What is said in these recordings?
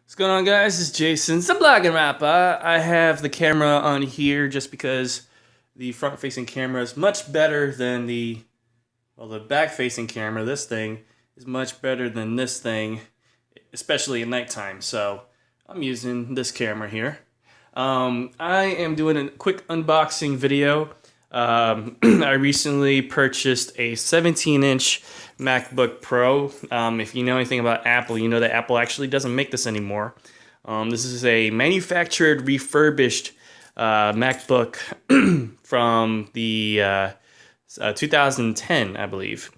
What's going on, guys? It's Jason, the Blog and Rapper. I have the camera on here just because the front-facing camera is much better than the back-facing camera. This thing is much better than this thing, especially at nighttime. So I'm using this camera here. I am doing a quick unboxing video. I recently purchased a 17-inch MacBook Pro. If you know anything about Apple, you know that Apple actually doesn't make this anymore. This is a manufactured, refurbished MacBook from the 2010, I believe.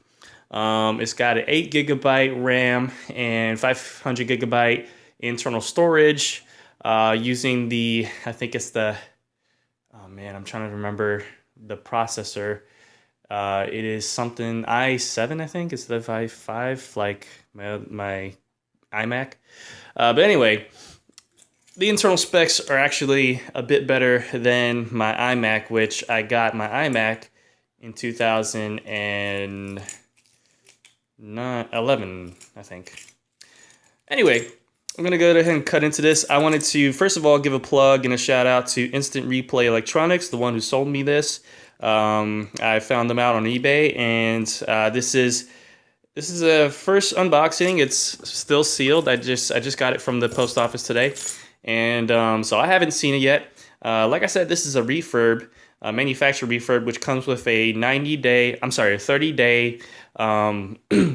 It's got an 8GB RAM and 500GB internal storage using the, I think it's the, oh man, I'm trying to remember the processor. It is something i7, I think. It's the i5, like my iMac. But anyway, the internal specs are actually a bit better than my iMac, which I got my iMac in 2011, I think. Anyway, I'm going to go ahead and cut into this. I wanted to, first of all, give a plug and a shout out to Instant Replay Electronics, the one who sold me this. I found them out on eBay, and this is a first unboxing. It's still sealed. I just got it from the post office today, and so I haven't seen it yet. Like I said, this is a refurb, manufacturer refurb, which comes with a 30-day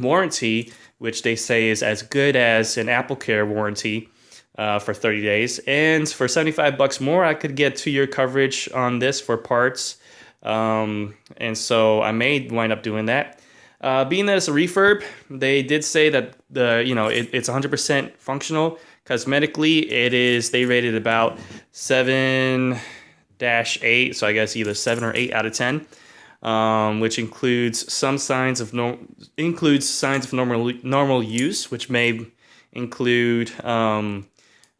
warranty, which they say is as good as an Apple Care warranty for 30 days. And for $75 more, I could get 2-year coverage on this for parts. And so I may wind up doing that. Being that it's a refurb, they did say that it's 100% functional. Cosmetically, they rated about 7-8, so I guess either 7 or 8 out of 10. Which includes some signs of normal use, which may include a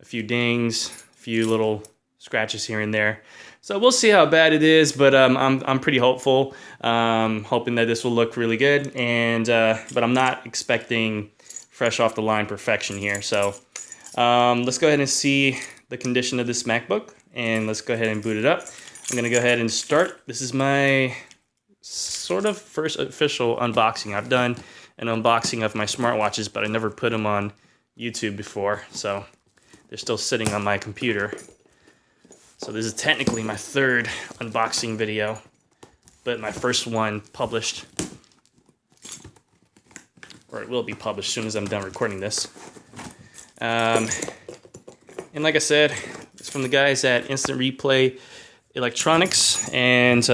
few dings, a few little scratches here and there. So we'll see how bad it is, but I'm pretty hopeful, hoping that this will look really good, and but I'm not expecting fresh off the line perfection here. So let's go ahead and see the condition of this MacBook, and let's go ahead and boot it up. I'm gonna go ahead and start. This is my sort of first official unboxing. I've done an unboxing of my smartwatches, but I never put them on YouTube before, so they're still sitting on my computer. So this is technically my third unboxing video, but my first one published, or it will be published as soon as I'm done recording this. And like I said, it's from the guys at Instant Replay Electronics, and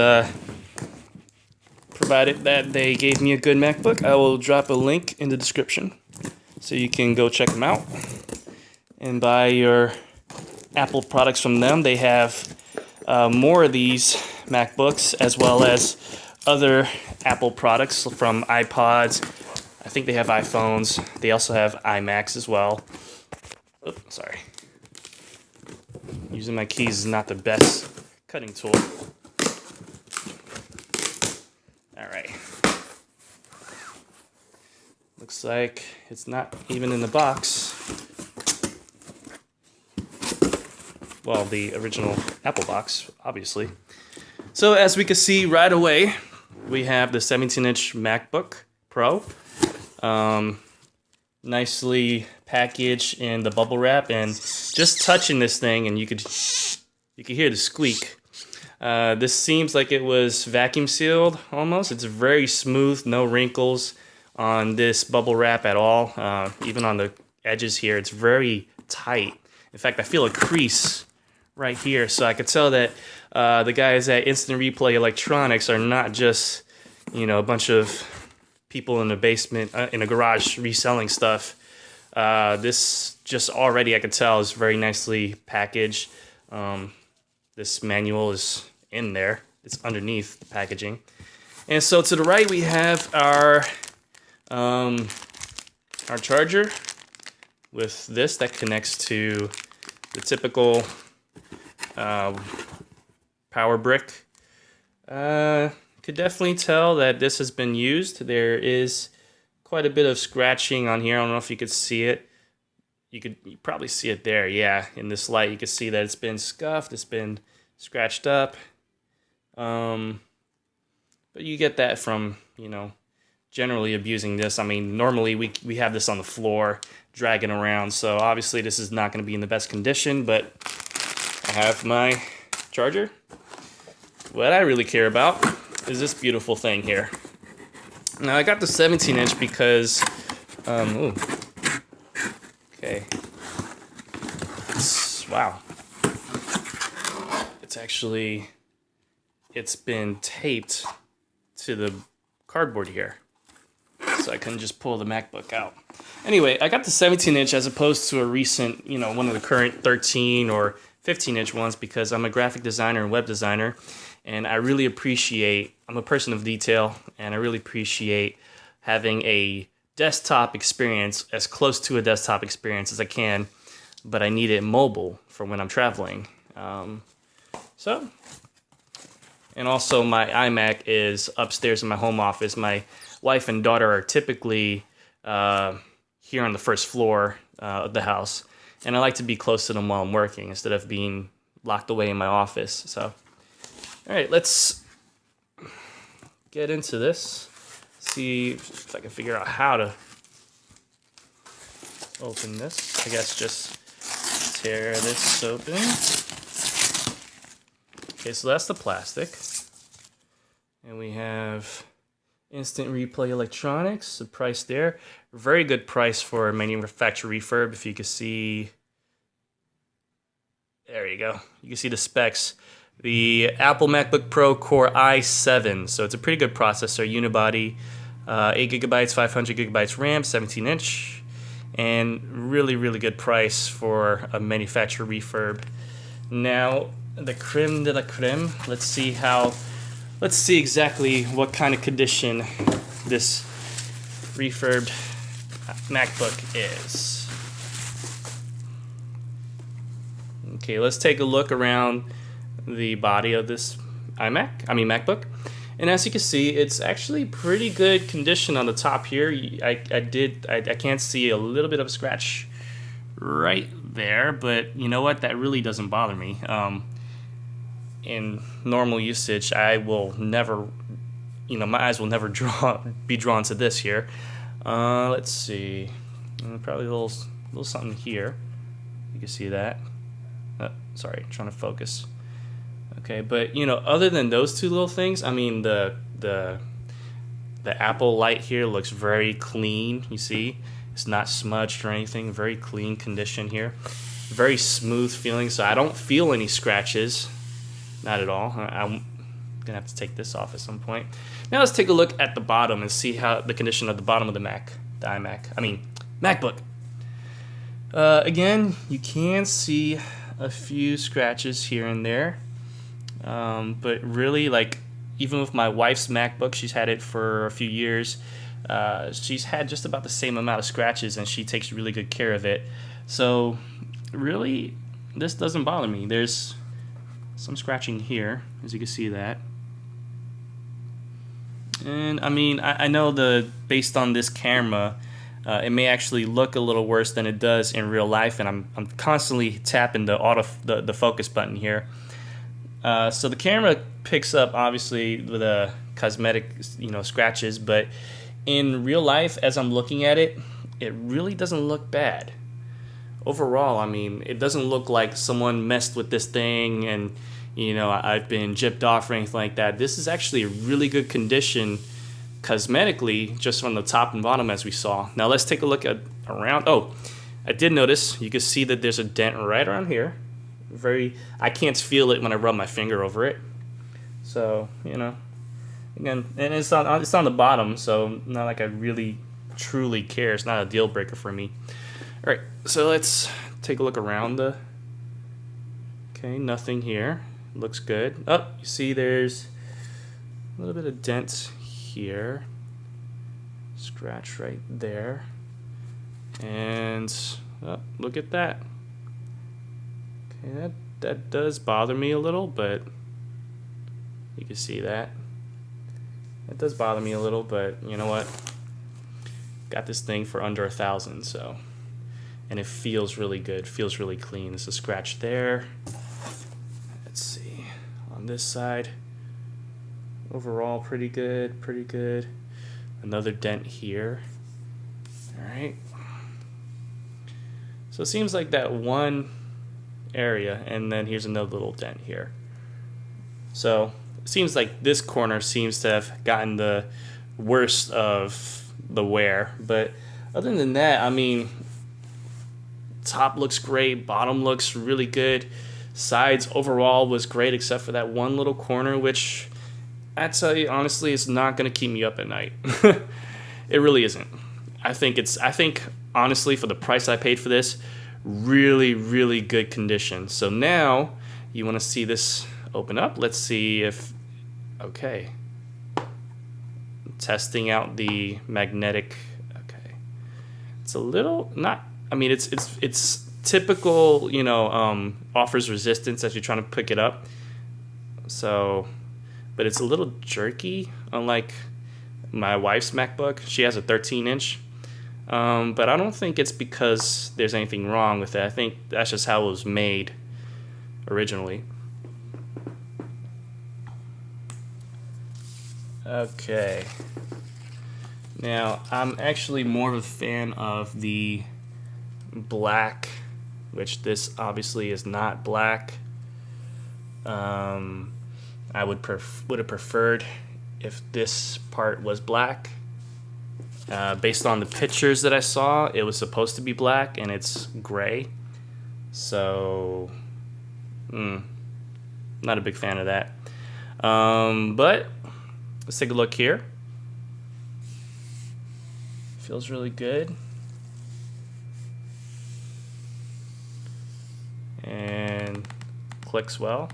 provided that they gave me a good MacBook, I will drop a link in the description so you can go check them out and buy your Apple products from them. They have more of these MacBooks, as well as other Apple products from iPods. I think they have iPhones. They also have iMacs as well. Oops, sorry. Using my keys is not the best cutting tool. Alright. Looks like it's not even in the box. Well, the original Apple box, obviously. So as we can see right away, we have the 17-inch MacBook Pro. Nicely packaged in the bubble wrap, and just touching this thing, and you could hear the squeak. This seems like it was vacuum sealed almost. It's very smooth, no wrinkles on this bubble wrap at all. Even on the edges here, it's very tight. In fact, I feel a crease right here, so I could tell that the guys at Instant Replay Electronics are not just, a bunch of people in the basement, in a garage reselling stuff. This just already, I could tell, is very nicely packaged. This manual is in there. It's underneath the packaging. And so to the right, we have our charger with this that connects to the typical power brick. Could definitely tell that this has been used. There is quite a bit of scratching on here. I don't know if you could see it. you probably see it there. Yeah, in this light, you can see that it's been scuffed, it's been scratched up. But you get that from, generally abusing this. I mean, normally we have this on the floor, dragging around, so obviously this is not going to be in the best condition, but I have my charger. What I really care about is this beautiful thing here. Now, I got the 17-inch because, okay. Wow. It's been taped to the cardboard here. So I couldn't just pull the MacBook out. Anyway, I got the 17-inch as opposed to a recent, one of the current 13 or 15-inch ones because I'm a graphic designer and web designer. And I really appreciate, I'm a person of detail, and I really appreciate having a desktop experience as close to a desktop experience as I can, but I need it mobile for when I'm traveling. And also my iMac is upstairs in my home office. My wife and daughter are typically here on the first floor of the house, and I like to be close to them while I'm working instead of being locked away in my office. So. All right, let's get into this. See if I can figure out how to open this. I guess just tear this open. Okay, so that's the plastic. And we have Instant Replay Electronics, the price there. Very good price for a manufacturer refurb. If you can see, there you go. You can see the specs. The Apple MacBook Pro Core i7, so it's a pretty good processor, unibody, 8 gigabytes, 500 gigabytes RAM, 17-inch, and really, really good price for a manufacturer refurb. Now, the creme de la creme. Let's see exactly what kind of condition this refurbed MacBook is. Okay, let's take a look around the body of this MacBook, and as you can see, it's actually pretty good condition on the top here. I can't see a little bit of a scratch right there, but you know what, that really doesn't bother me. In normal usage, I will never, my eyes will never be drawn to this here. Let's see, probably a little something here. You can see that. Sorry, trying to focus. Okay, but other than those two little things, I mean, the Apple light here looks very clean. You see, it's not smudged or anything. Very clean condition here. Very smooth feeling, so I don't feel any scratches. Not at all. I'm gonna have to take this off at some point. Now let's take a look at the bottom and see how the condition of the bottom of the MacBook. Again, you can see a few scratches here and there. But really, even with my wife's MacBook, she's had it for a few years. She's had just about the same amount of scratches, and she takes really good care of it. So, really, this doesn't bother me. There's some scratching here, as you can see that. And I mean, I know based on this camera, it may actually look a little worse than it does in real life, and I'm constantly tapping the focus button here. So the camera picks up obviously the cosmetic scratches, but in real life, as I'm looking at it, it really doesn't look bad. Overall, I mean, it doesn't look like someone messed with this thing and I've been gypped off or anything like that. This is actually a really good condition cosmetically, just from the top and bottom as we saw. Now let's take a look around. Oh, I did notice, you can see that there's a dent right around here. I can't feel it when I rub my finger over it. So, again, and it's on the bottom, so not like I really truly care. It's not a deal breaker for me. All right, so let's take a look around okay, nothing here. Looks good. Oh, you see there's a little bit of dent here. Scratch right there. And look at that. Okay, that does bother me a little, but you can see that. It does bother me a little, but you know what? Got this thing for under $1,000, so and it feels really good, feels really clean. There's a scratch there. Let's see, on this side, overall pretty good, pretty good. Another dent here. All right. So it seems like that one area, and then here's another little dent here. So it seems like this corner seems to have gotten the worst of the wear, but other than that, I mean, top looks great, bottom looks really good, sides overall was great except for that one little corner, which I tell you honestly, it's not going to keep me up at night. It really isn't. I think honestly, for the price I paid for this, really, really good condition. So now you want to see this open up. Let's see if, okay. Testing out the magnetic. Okay, it's a little not. I mean, it's typical. You know, offers resistance as you're trying to pick it up. So, but it's a little jerky, unlike my wife's MacBook. She has a 13-inch. But I don't think it's because there's anything wrong with it. I think that's just how it was made originally. Okay. Now, I'm actually more of a fan of the black, which this obviously is not black. I would have preferred if this part was black. Based on the pictures that I saw, it was supposed to be black, and it's gray. So, not a big fan of that. But let's take a look here. Feels really good. And clicks well.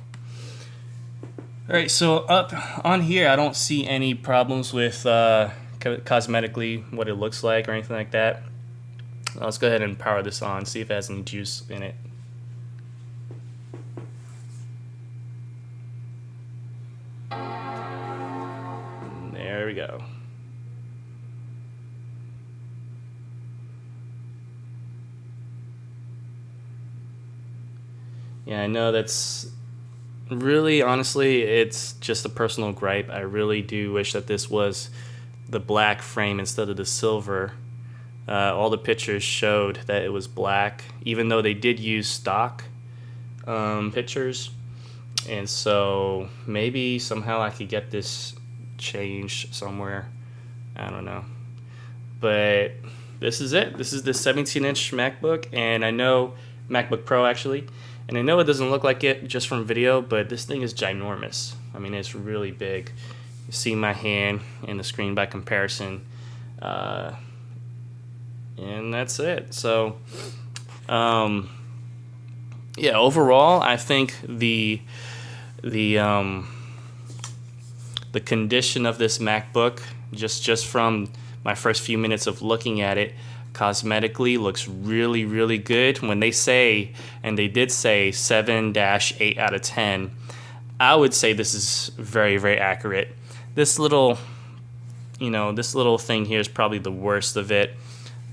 Alright, so up on here, I don't see any problems with cosmetically what it looks like or anything like that. Let's go ahead and power this on, see if it has any juice in it. There we go. Yeah, I know that's really, honestly, it's just a personal gripe. I really do wish that this was the black frame instead of the silver. All the pictures showed that it was black, even though they did use stock pictures. And so maybe somehow I could get this changed somewhere. I don't know. But this is it. This is the 17-inch MacBook, and I know MacBook Pro actually. And I know it doesn't look like it just from video, but this thing is ginormous. I mean, it's really big. You see my hand in the screen by comparison. And that's it. So, yeah, overall, I think the condition of this MacBook, just from my first few minutes of looking at it, cosmetically looks really, really good. When they say, and they did say 7-8 out of 10, I would say this is very, very accurate. This little, this little thing here is probably the worst of it.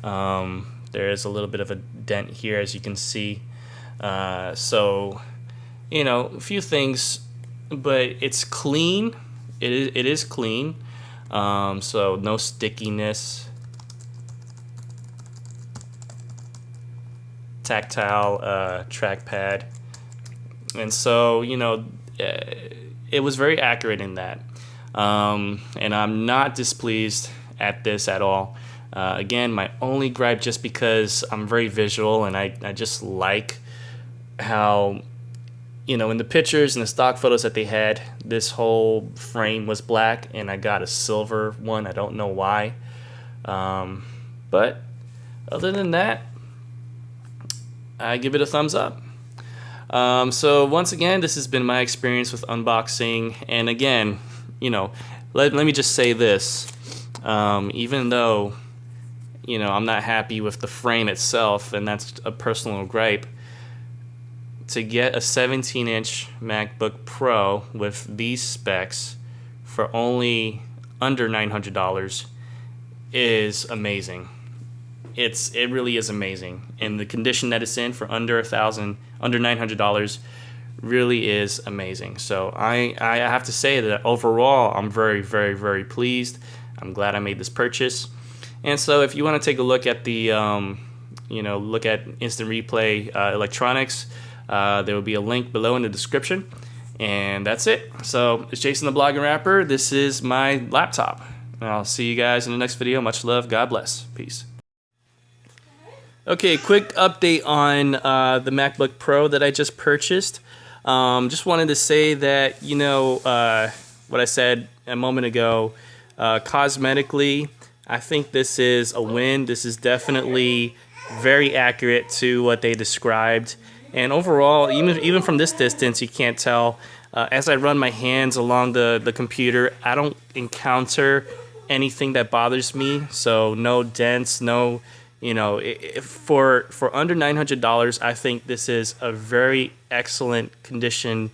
There is a little bit of a dent here, as you can see. So, a few things, but it's clean. It is clean. So no stickiness. Tactile trackpad, and so it was very accurate in that, and I'm not displeased at this at all. Again, my only gripe, just because I'm very visual and I just like how in the pictures and the stock photos that they had, this whole frame was black, and I got a silver one. I don't know why, but other than that, I give it a thumbs up. So once again, this has been my experience with unboxing. And again, let me just say this. Even though, I'm not happy with the frame itself, and that's a personal gripe, to get a 17-inch MacBook Pro with these specs for only under $900 is amazing. it really is amazing, and the condition that it's in for under $900 really is amazing. So I have to say that overall I'm very, very, very pleased. I'm glad I made this purchase. And so if you want to take a look at the look at Instant Replay electronics, there will be a link below in the description. And that's it. So it's Jason the Blogging Rapper. This is my laptop. And I'll see you guys in the next video. Much love. God bless. Peace. Okay, quick update on the MacBook Pro that I just purchased. Just wanted to say that, what I said a moment ago, cosmetically, I think this is a win. This is definitely very accurate to what they described. And overall, even from this distance, you can't tell. As I run my hands along the computer, I don't encounter anything that bothers me. So no dents, no, for under $900, I think this is a very excellent condition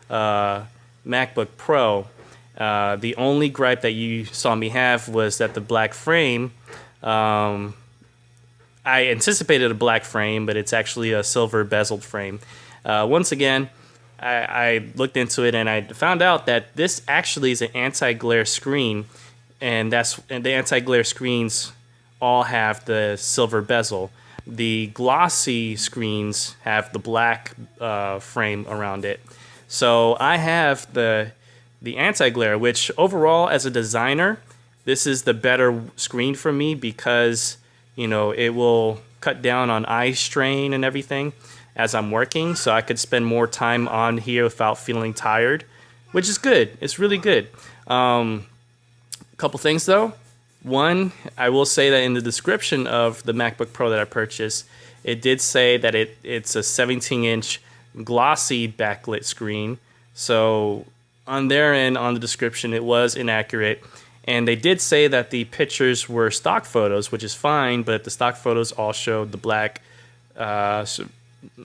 MacBook Pro. The only gripe that you saw me have was that the black frame, I anticipated a black frame, but it's actually a silver bezeled frame. Once again, I looked into it and I found out that this actually is an anti-glare screen, and the anti-glare screens all have the silver bezel. The glossy screens have the black frame around it. So I have the anti-glare, which overall as a designer, this is the better screen for me because it will cut down on eye strain and everything as I'm working, so I could spend more time on here without feeling tired, which is good. It's really good. Couple things though. One, I will say that in the description of the MacBook Pro that I purchased, it did say that it's a 17-inch glossy backlit screen. So on their end, on the description, it was inaccurate. And they did say that the pictures were stock photos, which is fine, but the stock photos all showed the black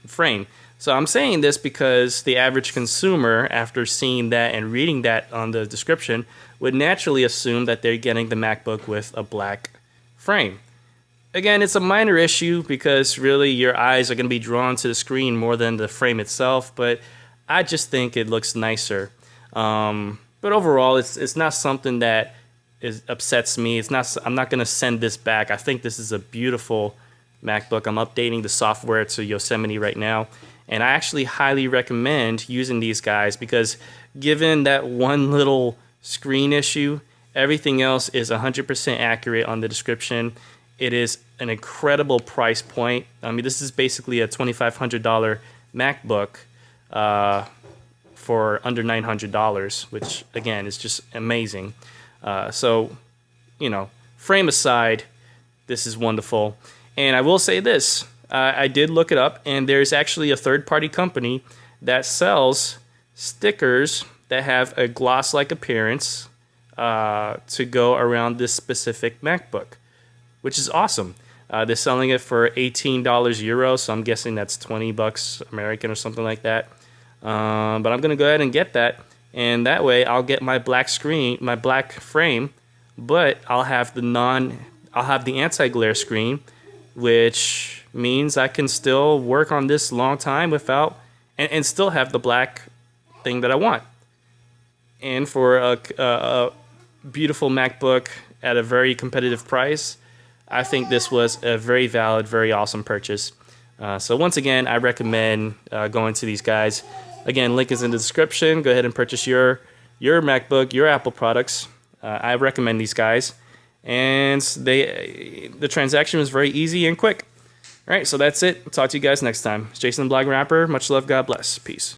frame. So I'm saying this because the average consumer, after seeing that and reading that on the description, would naturally assume that they're getting the MacBook with a black frame. Again, it's a minor issue because really your eyes are going to be drawn to the screen more than the frame itself, but I just think it looks nicer. But overall, it's not something that upsets me. I'm not going to send this back. I think this is a beautiful MacBook. I'm updating the software to Yosemite right now, and I actually highly recommend using these guys because given that one little screen issue, everything else is 100% accurate on the description. It is an incredible price point. I mean, this is basically a $2,500 MacBook for under $900, which again is just amazing. So, frame aside, this is wonderful. And I will say this, I did look it up, and there's actually a third-party company that sells stickers that have a gloss-like appearance to go around this specific MacBook, which is awesome. They're selling it for $18 Euro, so I'm guessing that's 20 bucks American or something like that. But I'm going to go ahead and get that. And that way I'll get my black screen, my black frame, but I'll have the anti-glare screen, which means I can still work on this long time without, and still have the black thing that I want. And for a beautiful MacBook at a very competitive price, I think this was a very valid, very awesome purchase. So once again, I recommend going to these guys. Again, link is in the description. Go ahead and purchase your MacBook, your Apple products. I recommend these guys. And the transaction was very easy and quick. All right, so that's it. Talk to you guys next time. It's Jason the Blogging Rapper. Much love. God bless. Peace.